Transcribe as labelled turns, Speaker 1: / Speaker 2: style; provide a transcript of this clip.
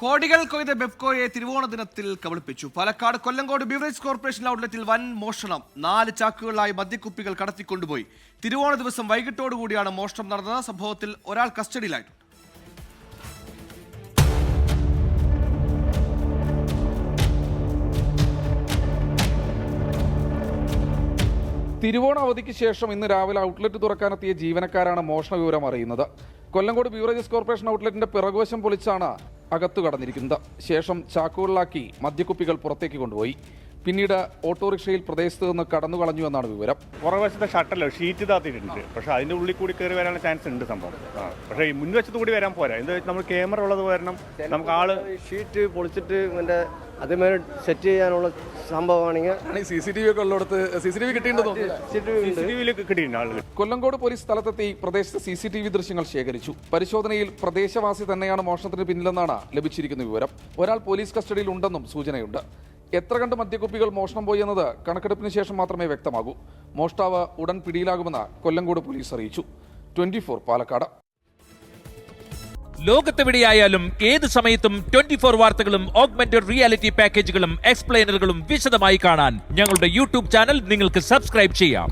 Speaker 1: കോടികൾ കൊയ്ത ബെഫ്കോയെ തിരുവോണ ദിനത്തിൽ കബളിപ്പിച്ചു. പാലക്കാട് കൊല്ലങ്കോട് ബീവറേജ് കോർപ്പറേഷൻ ഔട്ട്ലെറ്റിൽ വൻ മോഷണം. 4 ചാക്കുകളിലായി മദ്യക്കുപ്പികൾ കടത്തിക്കൊണ്ടുപോയി. തിരുവോണ ദിവസം വൈകിട്ടോടുകൂടിയാണ് മോഷണം നടന്നത്. സംഭവത്തിൽ ഒരാൾ കസ്റ്റഡിയിലായിട്ടുണ്ട്.
Speaker 2: തിരുവോണ അവധിക്ക് ശേഷം ഇന്ന് രാവിലെ ഔട്ട്ലെറ്റ് തുറക്കാനെത്തിയ ജീവനക്കാരാണ് മോഷണ വിവരം അറിയുന്നത്. കൊല്ലങ്കോട് ബീവറേജസ് കോർപ്പറേഷൻ ഔട്ട്ലെറ്റിന്റെ പിറകുവശം പൊളിച്ചാണ് അകത്തു കടന്നിരിക്കുന്നത്. ശേഷം ചാക്കുകളിലാക്കി മദ്യക്കുപ്പികൾ പുറത്തേക്ക് കൊണ്ടുപോയി. പിന്നീട് ഓട്ടോറിക്ഷയിൽ പ്രദേശത്ത് നിന്ന് കടന്നു കളഞ്ഞുവെന്നാണ് വിവരം.
Speaker 3: പുറകുവശത്തെ ഷട്ടല്ലോ ഷീറ്റ് താത്തിയിട്ടുണ്ട്. പക്ഷേ അതിൻ്റെ ഉള്ളിൽ കൂടി കയറി വരാനുള്ള ചാൻസ് ഉണ്ട് സംഭവം. പക്ഷേ ഈ മുൻവശത്ത് കൂടി വരാൻ പോരാ. എന്താ വെച്ചാൽ നമ്മൾ ക്യാമറ ഉള്ളത് കാരണം നമുക്ക് ആള്
Speaker 4: ഷീറ്റ് പൊളിച്ചിട്ട് അതേമാതിരി സെറ്റ് ചെയ്യാനുള്ള സംഭവമാണെങ്കിൽ
Speaker 2: CCTV ഒക്കെ ഉള്ളിടത്ത് CCTV
Speaker 3: കിട്ടിയിട്ടുണ്ട് ആളുകൾ.
Speaker 2: കൊല്ലങ്കോട് പോലീസ് സ്ഥലത്തെത്തി പ്രദേശത്ത് CCTV ദൃശ്യങ്ങൾ ശേഖരിച്ചു. പരിശോധനയിൽ പ്രദേശവാസി തന്നെയാണ് മോഷണത്തിന് പിന്നിലെന്നാണ് ലഭിച്ചിരിക്കുന്ന വിവരം. ഒരാൾ പോലീസ് കസ്റ്റഡിയിൽ ഉണ്ടെന്നും സൂചനയുണ്ട്. എത്ര കണ്ട് മദ്യക്കുപ്പികൾ മോഷണം പോയി എന്നത് കണക്കെടുപ്പിന് ശേഷം മാത്രമേ വ്യക്തമാകൂ. മോഷ്ടാവ് ഉടൻ പിടിയിലാകുമെന്ന് കൊല്ലങ്കോട് പോലീസ് അറിയിച്ചു. 24 പാലക്കാട്.
Speaker 5: ലോകത്തെവിടെയായാലും ഏത് സമയത്തും 24 വാർത്തകളും ഓഗ്മെന്റഡ് റിയാലിറ്റി പാക്കേജുകളും എക്സ്പ്ലെയിനറുകളും വിശദമായി കാണാൻ ഞങ്ങളുടെ യൂട്യൂബ് ചാനൽ നിങ്ങൾക്ക് സബ്സ്ക്രൈബ് ചെയ്യാം.